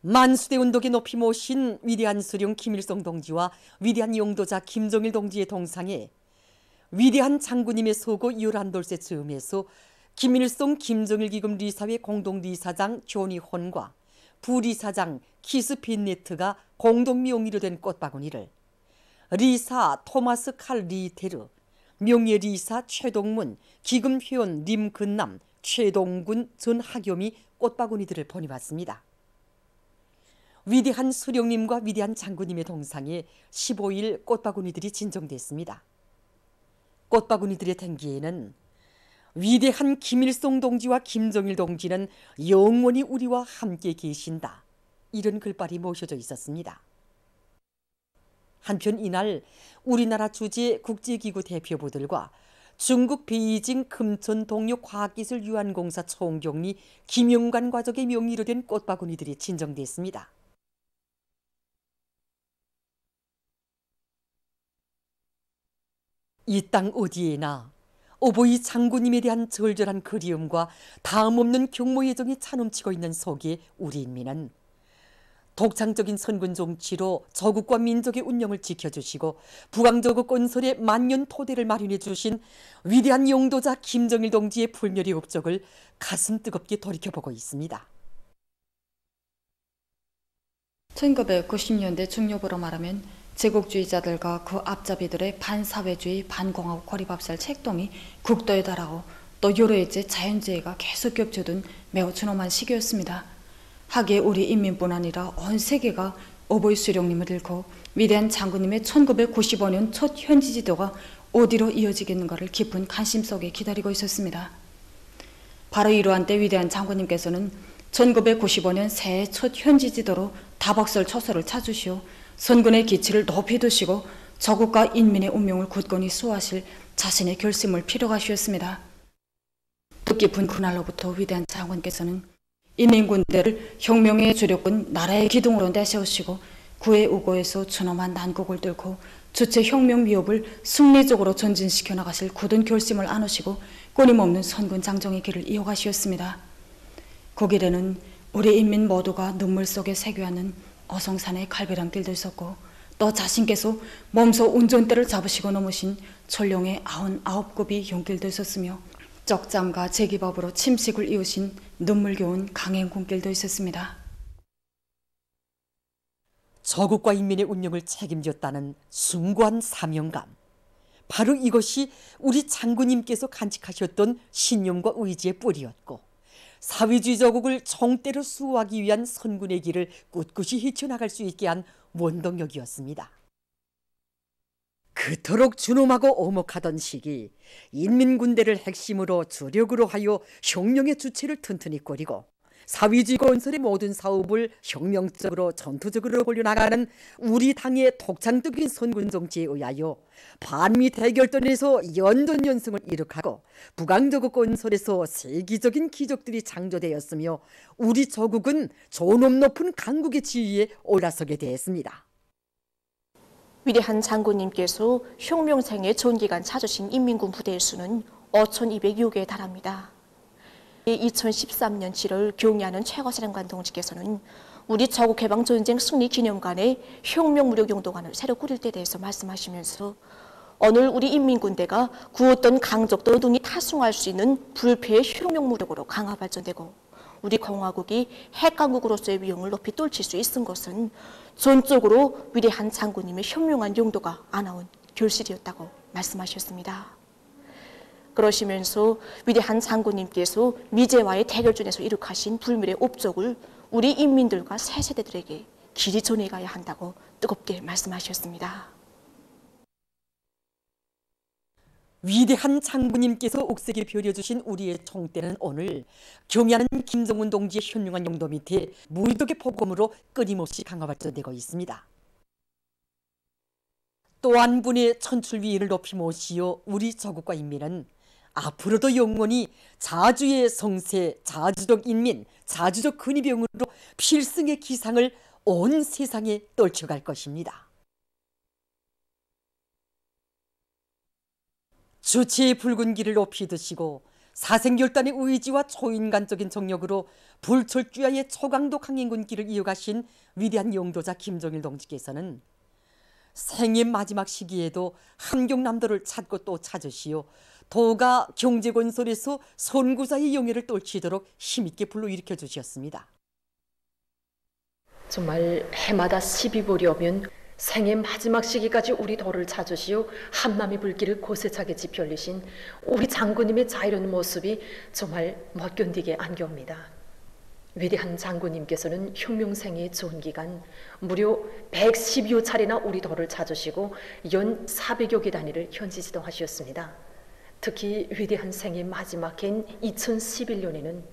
만수대 운동에 높이 모신 위대한 수령 김일성 동지와 위대한 용도자 김정일 동지의 동상에 위대한 장군님의 소고 11돌째 즈음에서 김일성 김정일 기금 리사회 공동리사장 조니 혼과 부리사장 키스 빈네트가 공동 명의로 된 꽃바구니를 리사 토마스 칼 리테르, 명예 리사 최동문, 기금 회원 림근남, 최동군 전 하겸이 꽃바구니들을 보내왔습니다. 위대한 수령님과 위대한 장군님의 동상에 15일 꽃바구니들이 진정됐습니다. 꽃바구니들의 댕기에는 위대한 김일성 동지와 김정일 동지는 영원히 우리와 함께 계신다, 이런 글발이 모셔져 있었습니다. 한편 이날 우리나라 주재 국제기구 대표부들과 중국 베이징 금천 동력 과학기술유한공사 총경리 김용관 과적의 명의로 된 꽃바구니들이 진정됐습니다. 이 땅 어디에나 어버이 장군님에 대한 절절한 그리움과 다음없는 경모예정이 차넘치고 있는 속에 우리 인민은 독창적인 선군 정치로 저국과 민족의 운명을 지켜주시고 부강저국 건설의 만년 토대를 마련해 주신 위대한 용도자 김정일 동지의 불멸의 업적을 가슴 뜨겁게 돌이켜보고 있습니다. 1990년대 중엽으로 말하면 제국주의자들과 그 앞잡이들의 반사회주의, 반공화국 고립압살 책동이 국도에 달하고 또 여러 해째 자연재해가 계속 겹쳐든 매우 준엄한 시기였습니다. 하기에 우리 인민뿐 아니라 온 세계가 어버이 수령님을 잃고 위대한 장군님의 1995년 첫 현지 지도가 어디로 이어지겠는가를 깊은 관심 속에 기다리고 있었습니다. 바로 이러한 때 위대한 장군님께서는 1995년 새해 첫 현지 지도로 다복설 초소를 찾으시오 선군의 기치를 높이 두시고 저국과 인민의 운명을 굳건히 수호하실 자신의 결심을 필요하시었습니다. 뜻깊은 그날로부터 위대한 장군께서는 인민군대를 혁명의 주력군 나라의 기둥으로 내세우시고 구의 우고에서 준엄한 난국을 뚫고 주체 혁명 위협을 승리적으로 전진시켜 나가실 굳은 결심을 안으시고 끊임없는 선군 장정의 길을 이어가시었습니다. 그 길에는 우리 인민 모두가 눈물 속에 새겨하는 어성산의 갈배랑 길도 있었고 또 자신께서 몸소 운전대를 잡으시고 넘으신 철룡의 99급이 용길도 있었으며 적장과 제기법으로 침식을 이으신 눈물겨운 강행군길도 있었습니다. 저국과 인민의 운명을 책임졌다는 숭고한 사명감, 바로 이것이 우리 장군님께서 간직하셨던 신념과 의지의 뿌리였고 사회주의 저국을 총대로 수호하기 위한 선군의 길을 꿋꿋이 헤쳐나갈 수 있게 한 원동력이었습니다. 그토록 준엄하고 오목하던 시기 인민군대를 핵심으로 주력으로 하여 혁명의 주체를 튼튼히 꾸리고 사회주의 건설의 모든 사업을 혁명적으로 전투적으로 벌려나가는 우리 당의 독창적인 선군 정치에 의하여 반미 대결전에서 연전연승을 이룩하고 부강저국 건설에서 세계적인 기적들이 창조되었으며 우리 저국은 존엄 높은 강국의 지위에 올라서게 되었습니다. 위대한 장군님께서 혁명생의 전기간 찾으신 인민군 부대의 수는 5,206개에 달합니다. 2013년 7월 경의하는 최고사령관 동지께서는 우리 저국해방전쟁 승리 기념관의 혁명무력용도관을 새로 꾸릴 때에 대해서 말씀하시면서 오늘 우리 인민군대가 구었던 강적도 등이 타승할 수 있는 불패의 혁명무력으로 강화 발전되고 우리 공화국이 핵강국으로서의 위용을 높이 뚫칠 수 있은 것은 전적으로 위대한 장군님의 현명한 용도가 안아온 결실이었다고 말씀하셨습니다. 그러시면서 위대한 장군님께서 미제와의 대결전에서 이룩하신 불멸의 업적을 우리 인민들과 새 세대들에게 길이 전해가야 한다고 뜨겁게 말씀하셨습니다. 위대한 장군님께서 옥색에 벼려주신 우리의 총대는 오늘 경의하는 김정은 동지의 현명한 용도 밑에 무의덕의 포검으로 끊임없이 강화 발전되고 있습니다. 또 한 분의 천출위인을 높이 모시어 우리 저국과 인민은 앞으로도 영원히 자주의 성세, 자주적 인민, 자주적 근위병으로 필승의 기상을 온 세상에 떨쳐갈 것입니다. 주체의 붉은 길을 높이 드시고 사생결단의 의지와 초인간적인 정력으로 불철주야의 초강도 강행군길을 이어가신 위대한 용도자 김정일 동지께서는 생의 마지막 시기에도 함경남도를 찾고 또 찾으시어 도가 경제건설에서 선구자의 영예를 떨치도록 힘있게 불러일으켜 주셨습니다. 정말 해마다 12월이 오면 생의 마지막 시기까지 우리 도를 찾으시오 한남의 불길을 고세차게 지펴올리신 우리 장군님의 자유로운 모습이 정말 못 견디게 안겨옵니다. 위대한 장군님께서는 혁명생의 좋은 기간 무려 112여 차례나 우리 도를 찾으시고 연 400여 개 단위를 현지 지도하셨습니다. 특히 위대한 생의 마지막 해인 2011년에는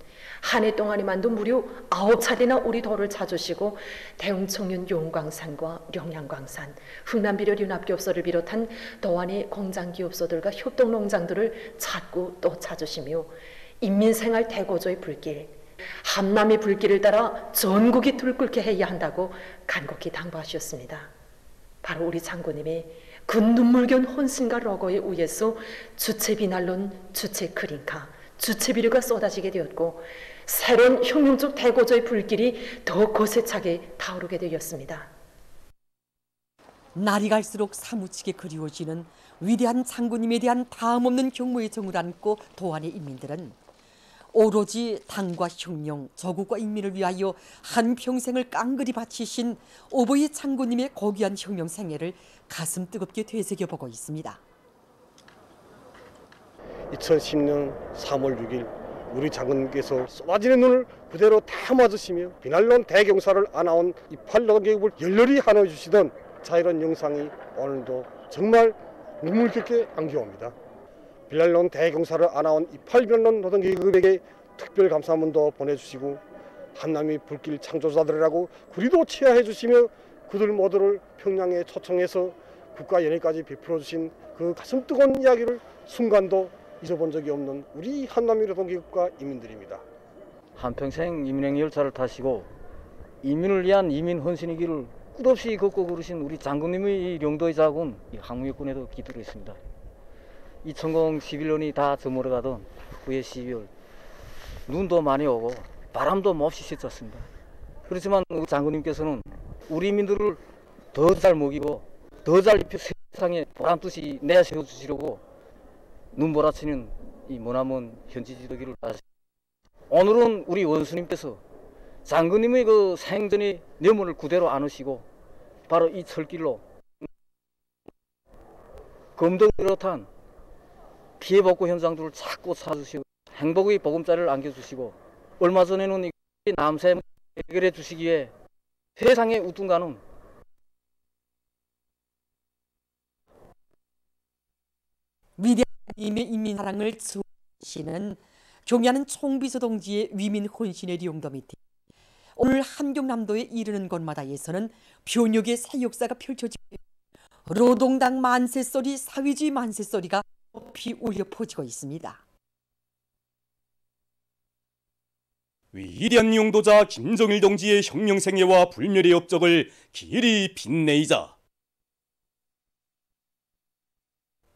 한 해 동안에만도 무려 9차례나 우리 도를 찾으시고 대웅청년 용광산과 령양광산, 흥남비료연합기업소를 비롯한 도안의 공장기업소들과 협동농장들을 찾고 또 찾으시며 인민생활 대고조의 불길, 함남의 불길을 따라 전국이 들끓게 해야 한다고 간곡히 당부하셨습니다. 바로 우리 장군님의 그 눈물겨운 혼신과 러거에 의해서 주체비난론, 주체크린카, 주체비료가 쏟아지게 되었고 새로운 혁명적 대고조의 불길이 더 거세차게 타오르게 되었습니다. 날이 갈수록 사무치게 그리워지는 위대한 장군님에 대한 다음없는 경무의 정을 안고 도안의 인민들은 오로지 당과 혁명, 조국과 인민을 위하여 한평생을 깡그리 바치신 오보이 장군님의 고귀한 혁명 생애를 가슴 뜨겁게 되새겨보고 있습니다. 2010년 3월 6일 우리 장군님께서 쏟아지는 눈을 그대로 다 맞으시며 비난론 대경사를 안아온 이 8노동계급을 열렬히 환호해 주시던 자유로운 영상이 오늘도 정말 눈물 깊게 안겨옵니다. 비난론 대경사를 안아온 이 8변론 노동계급에게 특별 감사문도 보내주시고 한남이 불길 창조자들이라고 구리도 치하해 주시며 그들 모두를 평양에 초청해서 국가연회까지 베풀어 주신 그 가슴 뜨거운 이야기를 순간도 잊어본 적이 없는 우리 한남이 노동계급과 인민들입니다. 한평생 인민행 열차를 타시고 인민을 위한 인민 헌신의 길을 끝없이 걷고 그러신 우리 장군님의 용도의 자군 항무역군에도 깃들어 있습니다. 2011년이 다 저물어가던 후에 12월 눈도 많이 오고 바람도 몹시 셌었습니다. 그렇지만 우리 장군님께서는 우리 인민들을 더 잘 먹이고 더 잘 입혀 세상에 보란듯이 내세워주시려고 눈보라치는 이 머나먼 현지 지도기를 따르셨습니다. 오늘은 우리 원수님께서 장군님의 그 생전의 뇌물을 그대로 안으시고 바로 이 철길로 검도 비롯한 피해복구 현장들을 자꾸 찾으시고 행복의 보금자리를 안겨주시고 얼마 전에는 이 남세 해결해 주시기에 세상에 우뚱가는 위대한 님의 인민사랑을 수호하시는 경야는 총비서 동지의 위민 혼신의 용도 밑에 오늘 함경남도에 이르는 곳마다에서는 변혁의 새 역사가 펼쳐지고 노동당 만세소리, 사회주의 만세소리가 높이 울려 퍼지고 있습니다. 위대한 용도자 김정일 동지의 혁명생애와 불멸의 업적을 길이 빛내이자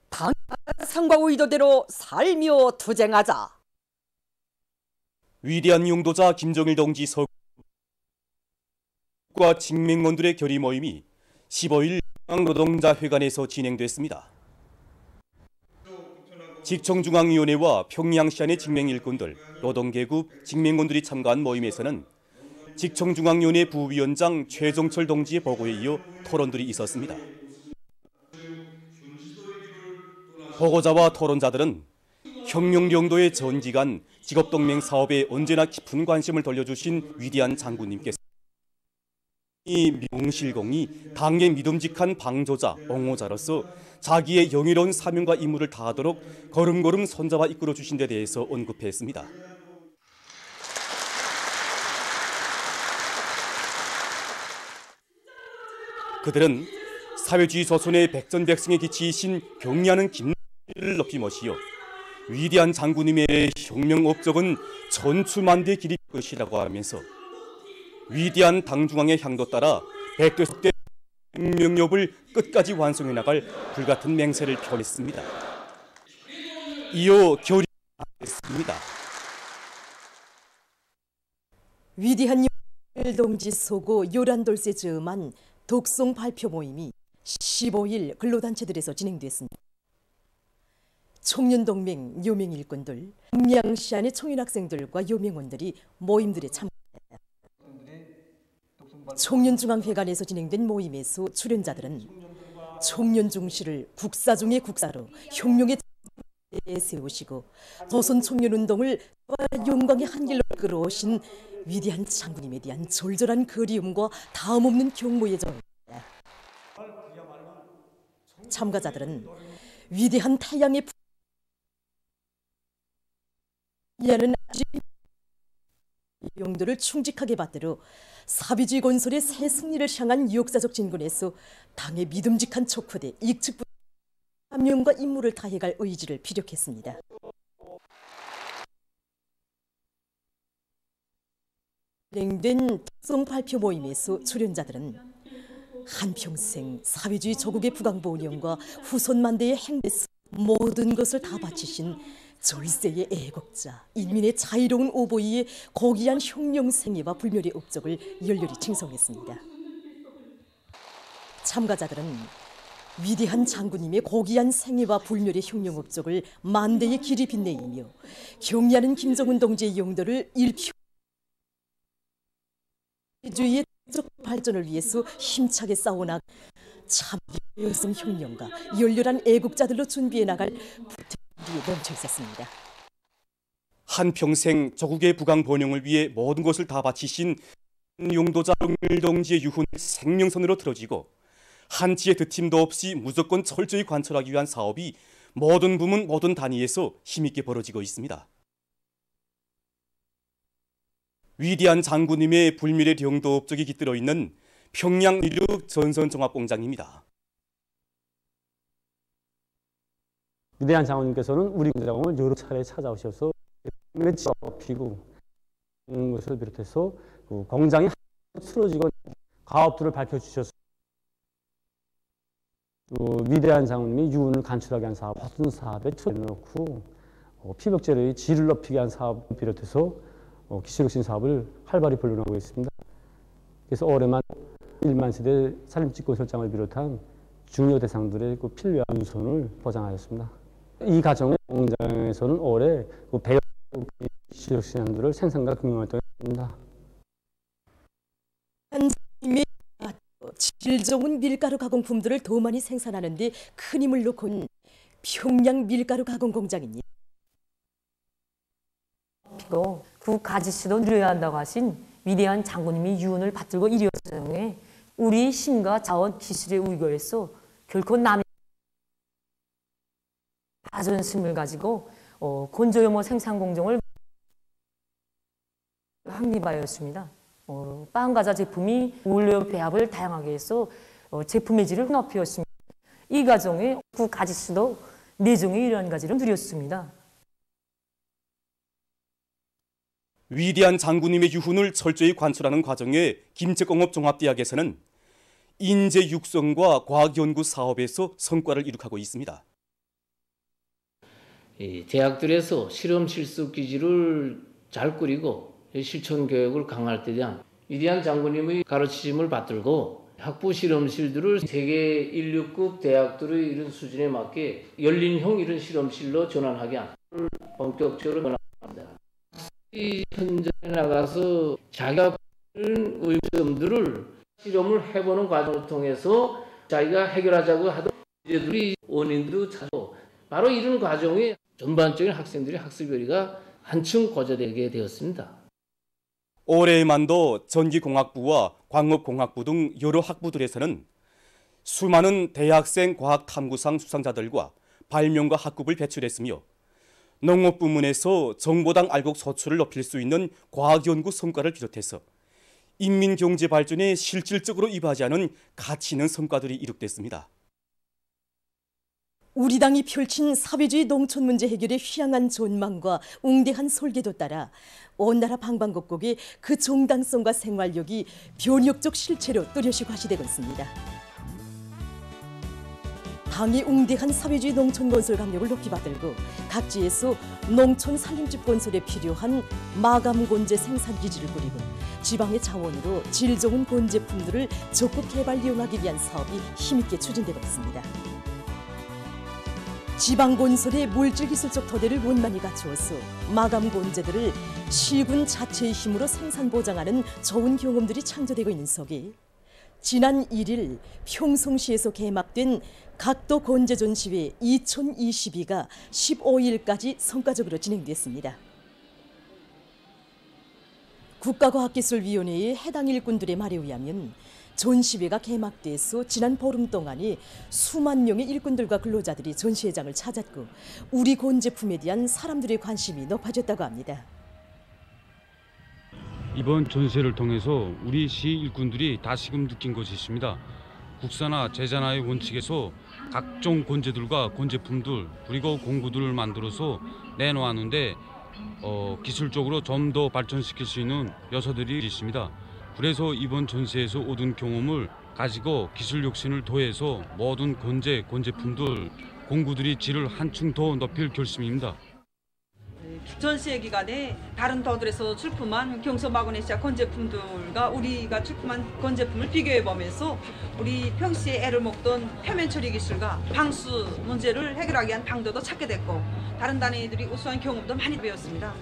당연한 상과 의도대로 살며 투쟁하자. 위대한 용도자 김정일 동지 서과 직맹원들의 결의 모임이 15일 노동자회관에서 진행됐습니다. 직청중앙위원회와 평양시안의 직맹일꾼들, 노동계급, 직맹원들이 참가한 모임에서는 직청중앙위원회 부위원장 최종철 동지의 보고에 이어 토론들이 있었습니다. 보고자와 토론자들은 혁명령도의 전 기간 직업동맹 사업에 언제나 깊은 관심을 돌려주신 위대한 장군님께서 이 명실공히 당의 믿음직한 방조자, 옹호자로서 자기의 영예로운 사명과 임무를 다하도록 걸음걸음 손잡아 이끌어 주신 데 대해서 언급했습니다. 그들은 사회주의 조선의 백전백승의 기치이신 경리하는 김을 높이 모시어 위대한 장군님의 혁명 업적은 천추만대의 길이 것이라고 하면서 위대한 당중앙의 향도 따라 백대속대 혁명업을 끝까지 완성해 나갈 불같은 맹세를 펴냈습니다. 이어 결의했습니다. 있습니다. 위대한 동지 소고 요란돌세 즈음한 독송 발표 모임이 15일 근로단체들에서 진행됐습니다. 청년동맹 요맹 일꾼들, 양시안의 청년학생들과 요맹원들이 모임들에 참가했다. 청년중앙회관에서 진행된 모임에서 출연자들은 청년중시를 국사 중의 국사로 혁명의 세우시고 조선 청년운동을 영광의 한길로 끌어오신 위대한 장군님에 대한 절절한 그리움과 다음없는 경모에 전했다. 참가자들은 위대한 태양의 야는 용도를 충직하게 받들어 사비주의 건설의 새 승리를 향한 역사적 진군에서 당의 믿음직한 척후대 익측부 사명과 임무를 다해갈 의지를 피력했습니다. 진행된 특성 발표 모임에서 출연자들은 한평생 사회주의 조국의 부강보 운영과 후손만대의 행대에서 모든 것을 다 바치신 절세의 애국자, 인민의 자유로운 오보이의 고귀한 혁명 생애와 불멸의 업적을 열렬히 칭송했습니다. 참가자들은 위대한 장군님의 고귀한 생애와 불멸의 혁명 업적을 만대의 길이 빛내이며 경의하는 김정은 동지의 용도를 일피주의의 발전을 위해서 힘차게 싸워나가 참여성 혁명가 열렬한 애국자들로 준비해 나갈 불태우기에 넘쳐 있었습니다. 한평생 조국의 부강 번영을 위해 모든 것을 다 바치신 용도자 동지의 유훈을 생명선으로 틀어지고 한치의 드팀도 없이 무조건 철저히 관철하기 위한 사업이 모든 부문 모든 단위에서 힘있게 벌어지고 있습니다. 위대한 장군님의 불멸의 영도 업적이 깃들어 있는 평양 일육 전선종합공장입니다. 위대한 장군님께서는 우리 공장을 여러 차례 찾아오셔서 피고 있는 것을 비롯해서 공장이 틀어지고 가업들을 밝혀주셔서 위대한 장군님이 유운을 간추하게 한 사업, 모든 사업에 투자해놓고 피벽재료의 질을 높이게 한 사업을 비롯해서 기술혁신 사업을 활발히 벌려나가고 있습니다. 그래서 올해만 1만 세대 산림집건설장을 비롯한 중요 대상들의 필요한 유선을 보장하였습니다. 이 과정에 공장에서는 올해 100여 기술혁신들을 생산과 금융활동을 했습니다. 질 좋은 밀가루 가공품들을 더 많이 생산하는 데 큰 힘을 놓고 평양 밀가루 가공 공장입니다. 그 가지수도 누려야 한다고 하신 위대한 장군님이 유운을 받들고 이루어졌는데 우리 힘과 자원 기술의 우위에서 결코 남의 자존심을 가지고 건조염호 생산 공정을 확립하였습니다. 빵 과자 제품이 원료 배합을 다양하게 해서 제품의 질을 높였습니다. 이 과정에 그 가지수도 내종의 이러한 가지를 누렸습니다. 위대한 장군님의 유훈을 철저히 관철하는 과정에 김책공업종합대학에서는 인재 육성과 과학연구 사업에서 성과를 이룩하고 있습니다. 대학들에서 실험 실습 기지를 잘 꾸리고 실천 교육을 강화할 때 대한 위대한 장군님의 가르치심을 받들고 학부 실험실들을 세계 인류급 대학들의 이런 수준에 맞게 열린형 이런 실험실로 전환하게 한 본격적으로 전환합니다. 이 현장에 나가서 자기가 의문점들을 실험을 해보는 과정을 통해서 자기가 해결하자고 하던 문제들이 원인도 찾고 바로 이런 과정에 전반적인 학생들의 학습 요리가 한층 고조되게 되었습니다. 올해만도 전기공학부와 광업공학부 등 여러 학부들에서는 수많은 대학생 과학탐구상 수상자들과 발명가 학급을 배출했으며 농업 부문에서 정보당 알곡 소출을 높일 수 있는 과학연구 성과를 비롯해서 인민경제 발전에 실질적으로 이바지하는 가치 있는 성과들이 이룩됐습니다. 우리 당이 펼친 사회주의 농촌 문제 해결의 휘황한 전망과 웅대한 설계도 따라 온 나라 방방곡곡에 그 정당성과 생활력이 변혁적 실체로 뚜렷이 과시되고 있습니다. 당이 웅대한 사회주의 농촌 건설 강력을 높이 받들고 각지에서 농촌 산림집 건설에 필요한 마감 곤제 생산 기지를 꾸리고 지방의 자원으로 질 좋은 곤제품들을 적극 개발 이용하기 위한 사업이 힘있게 추진되고 있습니다. 지방 건설의 물질 기술적 토대를 원만히 갖추어서 마감 곤제들을 시군 자체의 힘으로 생산 보장하는 좋은 경험들이 창조되고 있는 속에 지난 1일 평성시에서 개막된 각도 곤제 전시회 2022가 15일까지 성과적으로 진행됐습니다. 국가과학기술위원회의 해당 일꾼들의 말에 의하면 전시회가 개막돼서 지난 보름 동안에 수만 명의 일꾼들과 근로자들이 전시회장을 찾았고 우리 곤제품에 대한 사람들의 관심이 높아졌다고 합니다. 이번 전시회를 통해서 우리 시 일꾼들이 다시금 느낀 것이 있습니다. 국산화, 재산화의 원칙에서 각종 곤제들과 곤제품들 그리고 공구들을 만들어서 내놓았는데 기술적으로 좀 더 발전시킬 수 있는 요소들이 있습니다. 그래서 이번 전시회에서 얻은 경험을 가지고 기술 혁신을 더해서 모든 곤제품들, 공구들이 질을 한층 더 높일 결심입니다. 전시회 기간에 다른 도들에서 출품한 경서마그네시아 건제품들과 우리가 출품한 건제품을 비교해 보면서 우리 평시에 애를 먹던 표면 처리 기술과 방수 문제를 해결하기 위한 방도도 찾게 됐고 다른 단위들이 우수한 경험도 많이 배웠습니다.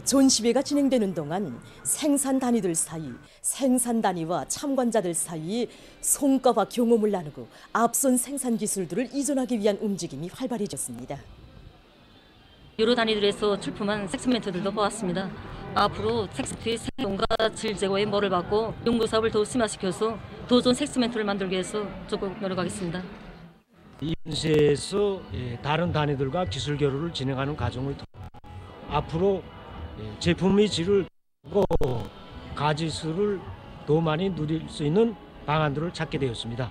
전시회가 진행되는 동안 생산 단위들 사이, 생산 단위와 참관자들 사이에 성과와 경험을 나누고 앞선 생산 기술들을 이전하기 위한 움직임이 활발해졌습니다. 여러 단위들에서 출품한 섹스멘트들도 보았습니다. 앞으로 섹스멘트의 생존과 질 제거에 몰을 받고 연구 사업을 더 심화시켜서 더 좋은 섹스멘트를 만들기 위해서 적극 노력하겠습니다. 이 전시회에서 다른 단위들과 기술 교류를 진행하는 과정을 통해 앞으로 제품의 질을 고 가지수를 더 많이 누릴 수 있는 방안들을 찾게 되었습니다.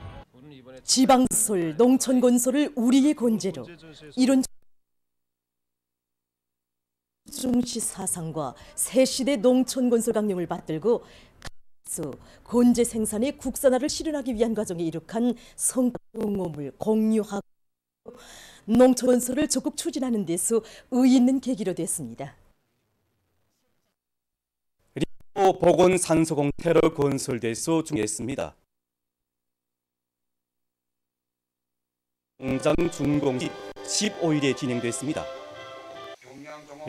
지방설, 농촌 건설을 우리의 건재로 이런 중시 사상과 새시대 농촌 건설 강령을 받들고 건재 생산의 국산화를 실현하기 위한 과정에 이룩한 성공을 공유하고 농촌 건설을 적극 추진하는 데서 의의 있는 계기로 됐습니다. 그리고 보건 산소공태로 건설돼서 중했습니다. 공장 준공식 15일에 진행됐습니다.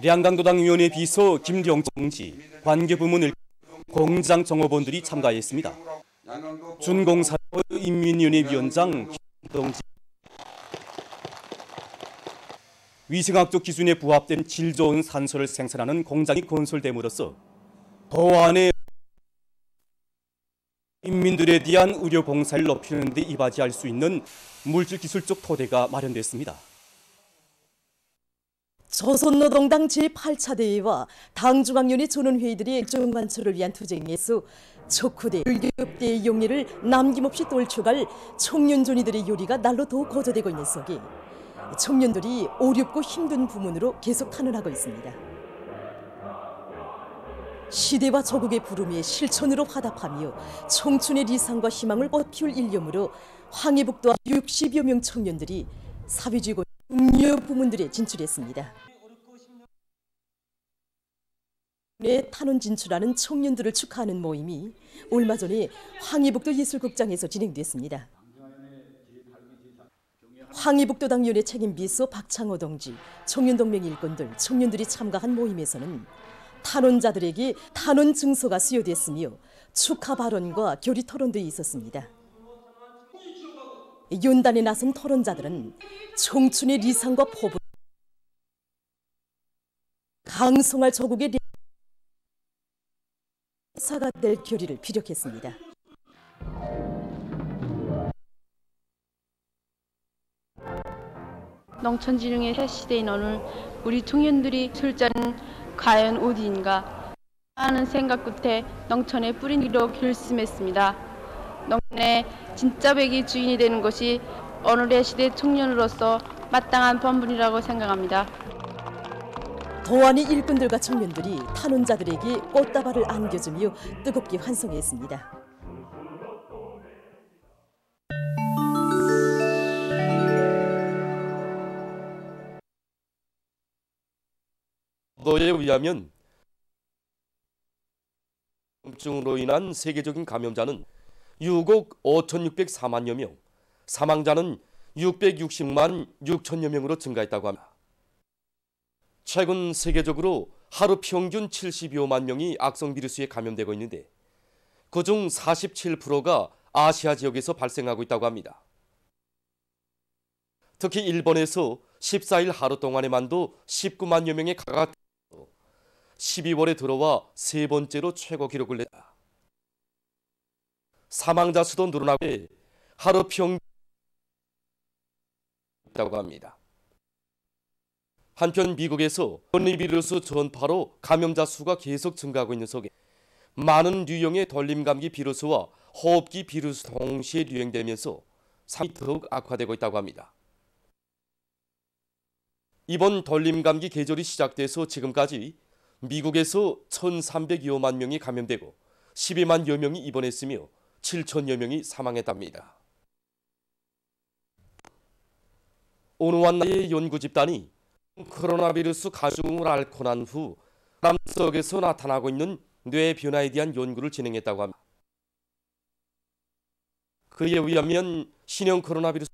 량강도당위원회 비서 김경정지, 관계부문을 공장 종업원들이 참가했습니다. 준공사업 인민위원회 위원장 김동지, 위생학적 기준에 부합된 질 좋은 산소를 생산하는 공장이 건설됨으로써 도안의 인민들에 대한 의료 봉사를 높이는 데 이바지할 수 있는 물질 기술적 토대가 마련됐습니다. 조선노동당 제8차 대회와 당중앙위원회 전원회의들의 일정 관철을 위한 투쟁에서 척후대, 불교업대의 용례를 남김없이 떨쳐갈 청년존이들의 요리가 날로 더욱 고조되고 있는 속에 청년들이 어렵고 힘든 부문으로 계속 탄원하고 있습니다. 시대와 조국의 부름에 실천으로 화답하며 청춘의 리상과 희망을 꽃피울 일념으로 황해북도와 60여 명 청년들이 사회주의 중요 부문들에 진출했습니다. 탄원 진출하는 청년들을 축하하는 모임이 얼마 전에 황해북도 예술극장에서 진행됐습니다. 황해북도당위원회 책임비서 박창호 동지, 청년동맹 일꾼들, 청년들이 참가한 모임에서는 탄원자들에게 탄원 증서가 수여됐으며 축하 발언과 결의 토론도 있었습니다. 연단에 나선 토론자들은 청춘의 리상과 포부, 강성할 조국의 사가 될 결의를 피력했습니다. 농촌진흥의 새 시대인 오늘 우리 청년들이 술자는 과연 어디인가 하는 생각 끝에 농촌에 뿌리기로 결심했습니다. 농촌의 진짜 백의 주인이 되는 것이 오늘의 시대 청년으로서 마땅한 본분이라고 생각합니다. 도안의 일꾼들과 청년들이 탄원자들에게 꽃다발을 안겨주며 뜨겁게 환송했습니다. 보도에 의하면 감염증으로 인한 세계적인 감염자는 6억 5,604만여 명, 사망자는 660만 6천여 명으로 증가했다고 합니다. 최근 세계적으로 하루 평균 72만 명이 악성 비루스에 감염되고 있는데 그중 47%가 아시아 지역에서 발생하고 있다고 합니다. 특히 일본에서 14일 하루 동안에만도 19만여 명의 가가 12월에 들어와 세 번째로 최고 기록을 냈다. 사망자 수도 늘어나고 하루 평균 있다고 합니다. 한편 미국에서 변이비루스 전파로 감염자 수가 계속 증가하고 있는 속에 많은 유형의 돌림감기 비루스와 호흡기 비루스 동시에 유행되면서 상황이 더욱 악화되고 있다고 합니다. 이번 돌림감기 계절이 시작돼서 지금까지 미국에서 1,302만 명이 감염되고 12만여 명이 입원했으며 7천여 명이 사망했답니다. 오누완나의 연구 집단이 코로나 비루스 가중을 앓고 난 후 사람 속에서 나타나고 있는 뇌 변화에 대한 연구를 진행했다고 합니다. 그에 의하면 신형 코로나 비루스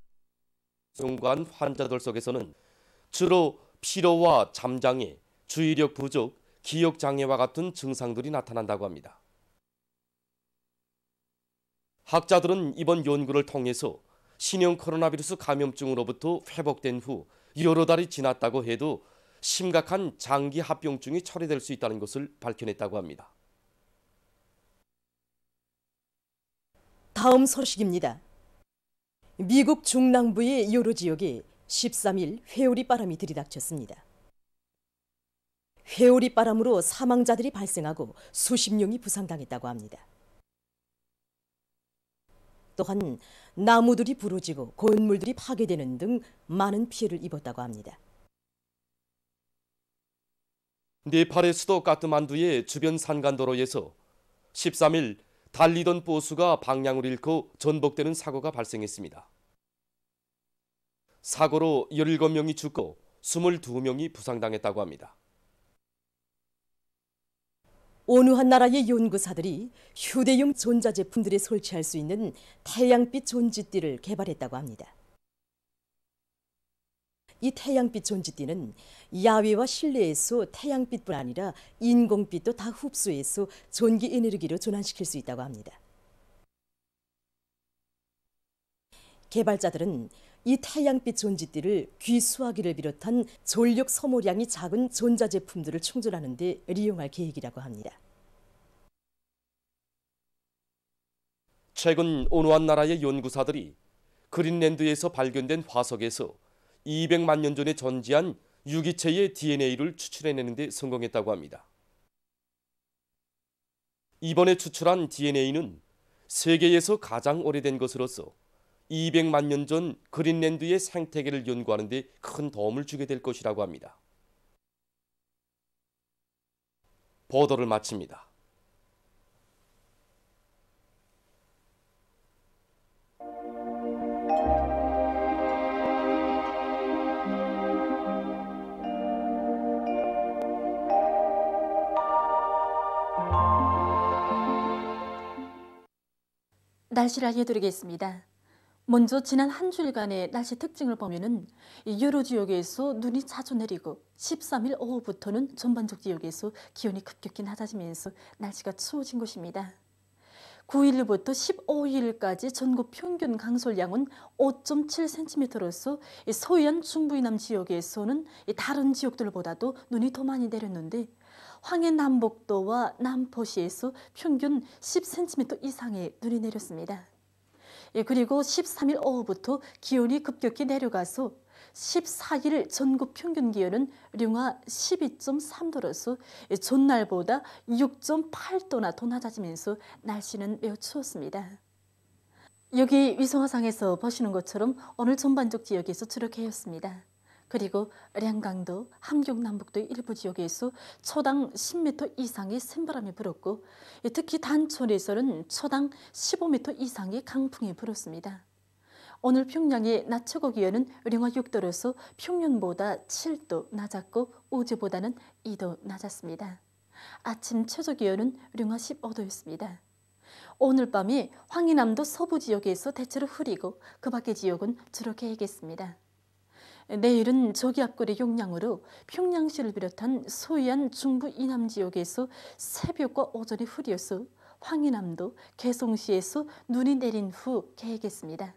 중간 환자들 속에서는 주로 피로와 잠장애, 주의력 부족, 기억 장애와 같은 증상들이 나타난다고 합니다. 학자들은 이번 연구를 통해서 신형 코로나 비루스 감염증으로부터 회복된 후 여러 달이 지났다고 해도 심각한 장기 합병증이 처리될 수 있다는 것을 밝혀냈다고 합니다. 다음 소식입니다. 미국 중남부의 여러 지역에 13일 회오리 바람이 들이닥쳤습니다. 회오리 바람으로 사망자들이 발생하고 수십 명이 부상당했다고 합니다. 또한 나무들이 부러지고 건물들이 파괴되는 등 많은 피해를 입었다고 합니다. 네팔의 수도 카트만두의 주변 산간도로에서 13일 달리던 버스가 방향을 잃고 전복되는 사고가 발생했습니다. 사고로 17명이 죽고 22명이 부상당했다고 합니다. 어느 한 나라의 연구사들이 휴대용 전자제품들에 설치할 수 있는 태양빛 전지띠를 개발했다고 합니다. 이 태양빛 전지띠는 야외와 실내에서 태양빛뿐 아니라 인공빛도 다 흡수해서 전기 에너지로 전환시킬 수 있다고 합니다. 개발자들은 이 태양빛 전지띠를 귀수화기를 비롯한 전력 소모량이 작은 전자제품들을 충전하는 데 이용할 계획이라고 합니다. 최근 어느 한 나라의 연구사들이 그린랜드에서 발견된 화석에서 200만 년 전에 존재한 유기체의 DNA를 추출해내는 데 성공했다고 합니다. 이번에 추출한 DNA는 세계에서 가장 오래된 것으로서 200만 년 전 그린랜드의 생태계를 연구하는 데 큰 도움을 주게 될 것이라고 합니다. 보도를 마칩니다. 날씨를 알려드리겠습니다. 먼저 지난 한 주일간의 날씨 특징을 보면은 여러 지역에서 눈이 자주 내리고 13일 오후부터는 전반적 지역에서 기온이 급격히 낮아지면서 날씨가 추워진 것입니다. 9일부터 15일까지 전국 평균 강솔량은 5.7cm로서 서해안 중부 이남 지역에서는 다른 지역들보다도 눈이 더 많이 내렸는데 황해남북도와 남포시에서 평균 10cm 이상의 눈이 내렸습니다. 그리고 13일 오후부터 기온이 급격히 내려가서 14일 전국 평균 기온은 령화 12.3도로서 전날보다 6.8도나 더 낮아지면서 날씨는 매우 추웠습니다. 여기 위성화상에서 보시는 것처럼 오늘 전반적 지역에서 추력해였습니다. 그리고 량강도, 함경남북도의 일부 지역에서 초당 10m 이상의 센바람이 불었고 특히 단촌에서는 초당 15m 이상의 강풍이 불었습니다. 오늘 평양의 낮 최고 기온은 영하 6도로서 평년보다 7도 낮았고 어제보다는 2도 낮았습니다. 아침 최저 기온은 영하 15도였습니다. 오늘 밤에 황해남도 서부 지역에서 대체로 흐리고 그 밖의 지역은 주로 개겠습니다. 내일은 저기압골의 영향으로 평양시를 비롯한 소해안 중부 이남 지역에서 새벽과 오전에 흐려서 황해남도 개성시에서 눈이 내린 후 개겠습니다.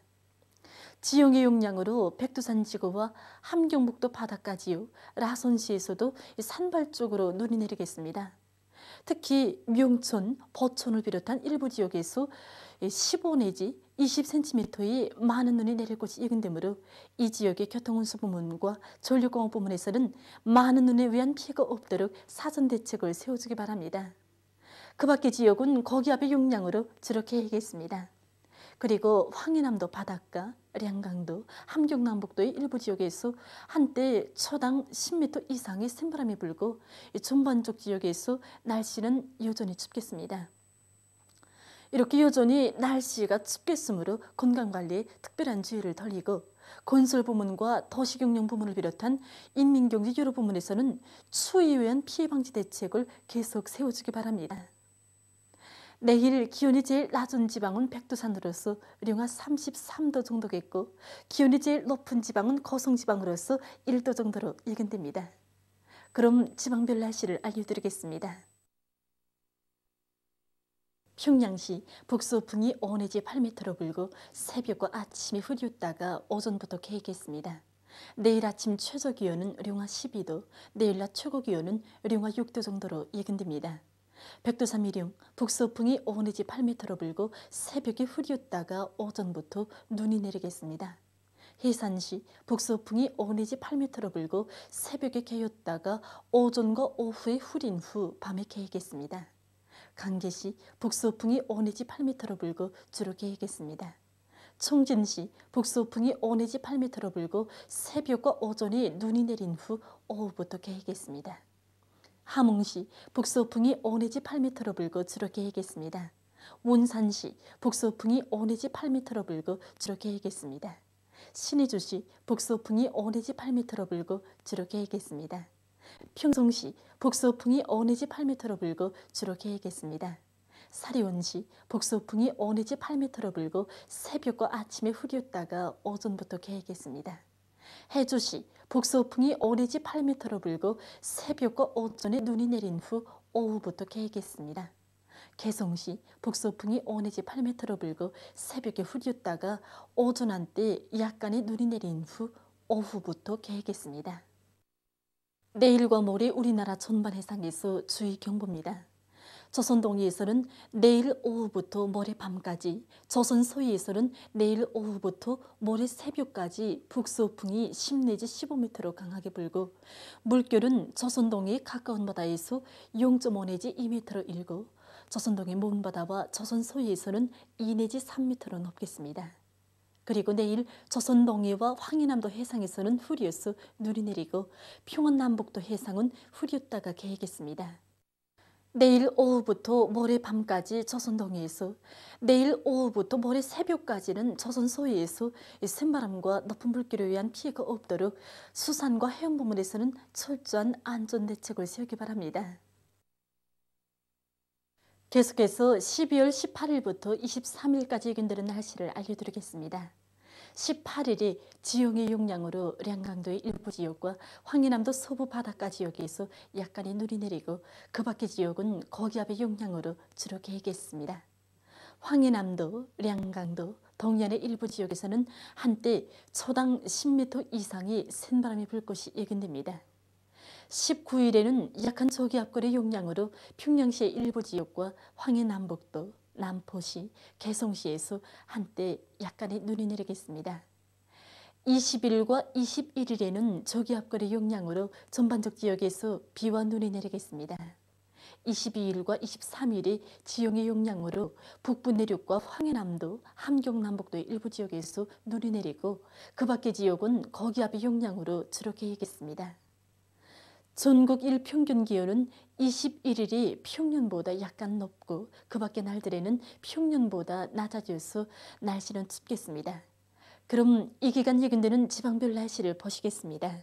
지형의 영향으로 백두산 지구와 함경북도 바다까지요, 라선시에서도 산발 쪽으로 눈이 내리겠습니다. 특히 명천, 버촌을 비롯한 일부 지역에서 15 내지 20cm의 많은 눈이 내릴 것이 예견되므로 이 지역의 교통운수 부문과 전력공업 부문에서는 많은 눈에 의한 피해가 없도록 사전 대책을 세워주기 바랍니다. 그 밖의 지역은 거기압의 영향으로 주로 개겠습니다. 그리고 황해남도 바닷가, 량강도, 함경남북도의 일부 지역에서 한때 초당 10m 이상의 샘바람이 불고 전반적 지역에서 날씨는 여전히 춥겠습니다. 이렇게 여전히 날씨가 춥겠으므로 건강관리에 특별한 주의를 돌리고 건설부문과 도시경영 부문을 비롯한 인민경제 여러 부문에서는 추위에 의한 피해 방지 대책을 계속 세워주기 바랍니다. 내일 기온이 제일 낮은 지방은 백두산으로서 영하 33도 정도겠고 기온이 제일 높은 지방은 거성지방으로서 1도 정도로 예견됩니다. 그럼 지방별 날씨를 알려드리겠습니다. 평양시 북서풍이 5 내지 8m로 불고 새벽과 아침이 흐렸다가 오전부터 개겠습니다. 내일 아침 최저 기온은 영하 12도, 내일 낮 최고 기온은 영하 6도 정도로 예견됩니다. 백두산 미령 북서풍이 5 내지 8m로 불고 새벽에 흐렸다가 오전부터 눈이 내리겠습니다. 해산시 북서풍이 5 내지 8m로 불고 새벽에 개였다가 오전과 오후에 흐린 후 밤에 개겠습니다. 강계시 북서풍이 5 내지 8m로 불고 주로 개겠습니다. 청진시 북서풍이 5 내지 8m로 불고 새벽과 오전에 눈이 내린 후 오후부터 개겠습니다. 함흥시 북서풍이 5 내지 8m로 불고 주로 개겠습니다. 원산시 북서풍이 5 내지 8m로 불고 주로 개겠습니다. 신의주시 북서풍이 5 내지 8m로 불고 주로 개겠습니다. 평성시 북서풍이 5 내지 8m로 불고 주로 개겠습니다. 사리원시 북서풍이 5 내지 8m로 불고 새벽과 아침에 흐렸다가 오전부터 개겠습니다. 해주시 북서풍이 5 내지 8m로 불고 새벽과 오전에 눈이 내린 후 오후부터 개겠습니다. 개성시 북서풍이 5 내지 8m로 불고 새벽에 흐렸다가 오전 한때 약간의 눈이 내린 후 오후부터 개겠습니다. 내일과 모레 우리나라 전반 해상에서 주의 경보입니다. 조선 동해에서는 내일 오후부터 모레 밤까지, 조선 서해에서는 내일 오후부터 모레 새벽까지 북서풍이 10 내지 15m로 강하게 불고 물결은 조선 동해 가까운 바다에서 0.5 내지 2m로 일고 조선 동해 먼 바다와 조선 서해에서는 2 내지 3m로 높겠습니다. 그리고 내일 조선 동해와 황해남도 해상에서는 흐려서 눈이 내리고 평안남북도 해상은 흐렸다가 개겠습니다. 내일 오후부터 모레 밤까지 조선 동해에서, 내일 오후부터 모레 새벽까지는 조선 서해에서 샘바람과 높은 물결에 의한 피해가 없도록 수산과 해양 부문에서는 철저한 안전 대책을 세우기 바랍니다. 계속해서 12월 18일부터 23일까지 예견되는 날씨를 알려드리겠습니다. 18일이 지형의 영향으로 량강도의 일부 지역과 황해남도 서부 바닷가 지역에서 약간의 눈이 내리고 그 밖의 지역은 거기압의 영향으로 주로 개겠습니다. 황해남도, 량강도, 동해안의 일부 지역에서는 한때 초당 10m 이상의 센바람이 불 것이 예견됩니다. 19일에는 약한 저기압골의 영향으로 평양시의 일부 지역과 황해남북도, 남포시, 개성시에서 한때 약간의 눈이 내리겠습니다. 20일과 21일에는 저기압골의 영향으로 전반적 지역에서 비와 눈이 내리겠습니다. 22일과 23일에 지형의 영향으로 북부 내륙과 황해남도, 함경남북도의 일부 지역에서 눈이 내리고 그 밖의 지역은 거기압의 영향으로 주로 개겠습니다. 전국 일평균 기온은 21일이 평년보다 약간 높고 그 밖의 날들에는 평년보다 낮아져서 날씨는 춥겠습니다. 그럼 이 기간 예견되는 지방별 날씨를 보시겠습니다.